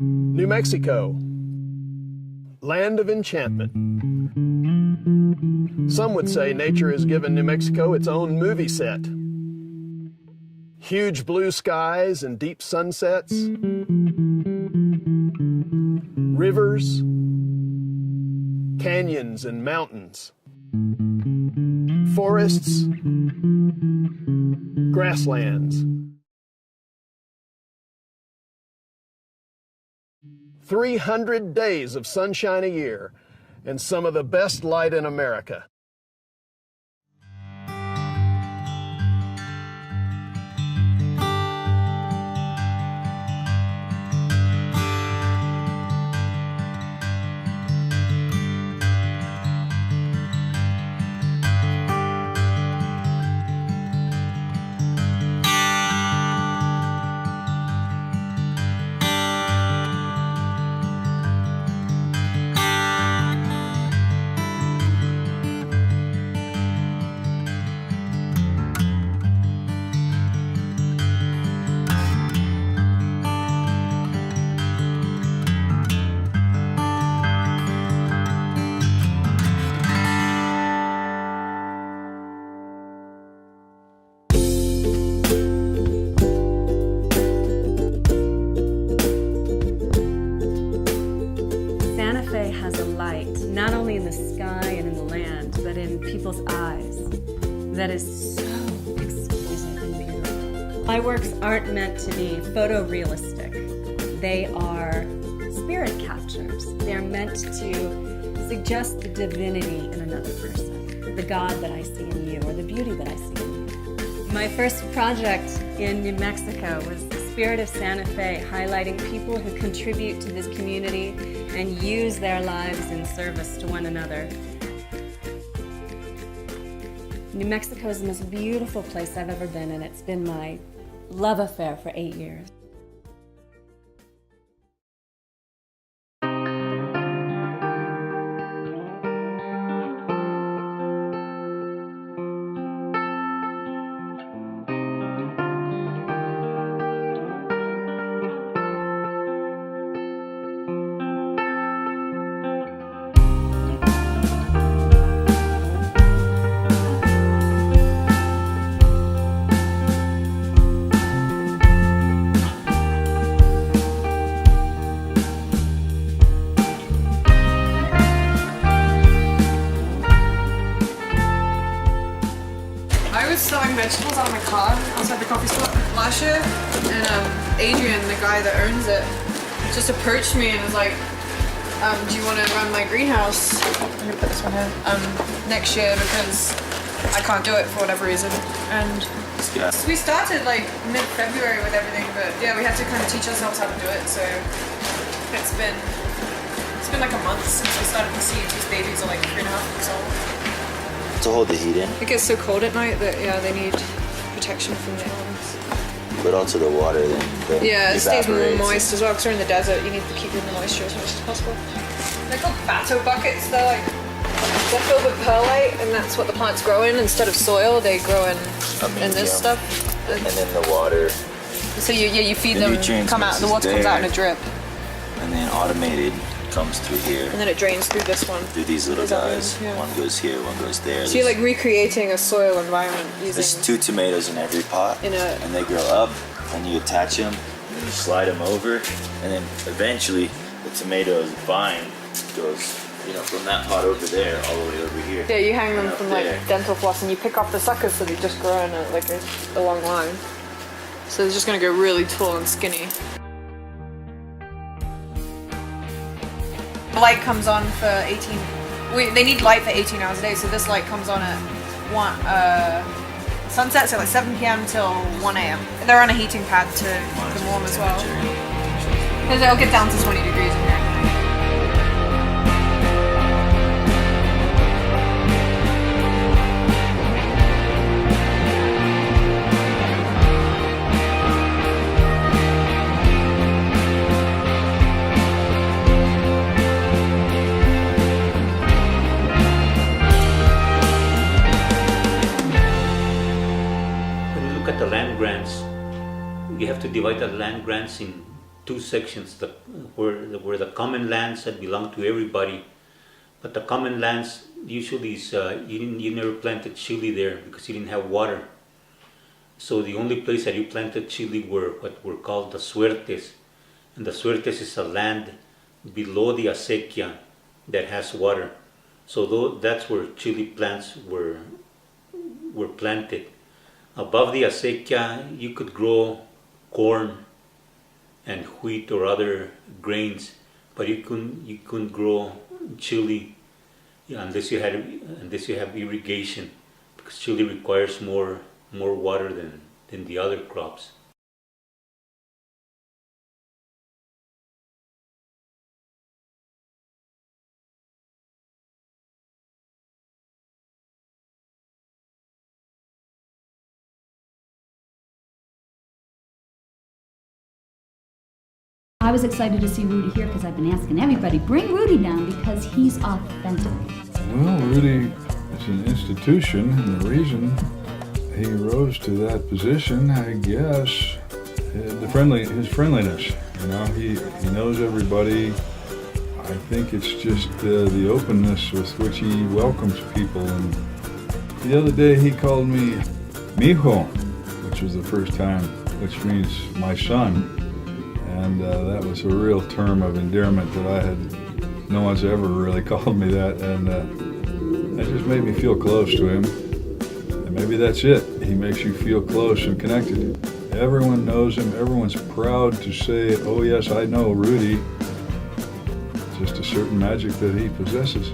New Mexico, land of enchantment. Some would say nature has given New Mexico its own movie set. Huge blue skies and deep sunsets, rivers, canyons and mountains, forests, grasslands. 300 days of sunshine a year and some of the best light in America. Has a light, not only in the sky and in the land, but in people's eyes, that is so exquisite and beautiful. My works aren't meant to be photorealistic. They are spirit captures. They're meant to suggest the divinity in another person, the God that I see in you, or the beauty that I see in you. My first project in New Mexico was the Spirit of Santa Fe, highlighting people who contribute to this community and use their lives in service to one another. New Mexico is the most beautiful place I've ever been, and it's been my love affair for 8 years. I was selling vegetables out of my car outside the coffee spot last year, and Adrian, the guy that owns it, just approached me and was like, do you want to run my greenhouse? I'm gonna put this one here. Next year, because I can't do it for whatever reason. And so we started like mid-February with everything, but yeah, we had to kind of teach ourselves how to do it. So it's been like a month since we started the seeds. These babies are like 3.5 weeks old. To hold the heat in. It gets so cold at night that yeah, they need protection from the elements. But also the water then yeah, it stays more evaporates. moist as well, because we're in the desert. You need to keep in the moisture as much as possible. They're called bato buckets. They're filled with perlite, and that's what the plants grow in. Instead of soil, they grow in this stuff. And then the water. So you feed them, come out, the water comes out in a drip. And then automated comes through here. And then it drains through this one. Through these little guys. Yeah. One goes here, one goes there. So you're like recreating a soil environment using... There's 2 tomatoes in every pot. And they grow up, and you attach them, and you slide them over, and then eventually the tomatoes vine goes, from that pot over there all the way over here. Yeah, you hang them from there. like dental floss, and you pick off the suckers so they just grow in a long line. So they're just gonna go really tall and skinny. The light comes on for 18. They need light for 18 hours a day, so this light comes on at sunset, so like 7 p.m. till 1 a.m. They're on a heating pad to keep them warm as well. Because it'll get down to 20 degrees in here. When you look at the land grants, we have to divide the land grants in two sections, where the common lands that belong to everybody, but the common lands usually is you never planted chili there because you didn't have water. So the only place that you planted chili were what were called the suertes, and the suertes is a land below the acequia that has water. So that's where chili plants were planted. Above the acequia, you could grow corn and wheat or other grains, but you couldn't grow chili unless you have irrigation, because chili requires more water than the other crops. I was excited to see Rudy here because I've been asking everybody, bring Rudy down because he's authentic. Well, Rudy is an institution, and the reason he rose to that position, I guess, his friendliness. You know, he knows everybody. I think it's just the openness with which he welcomes people. And the other day he called me mijo, which was the first time, which means my son. And that was a real term of endearment that no one's ever really called me that, and that just made me feel close to him. And maybe that's it. He makes you feel close and connected. Everyone knows him. Everyone's proud to say, oh yes, I know Rudy. Just a certain magic that he possesses.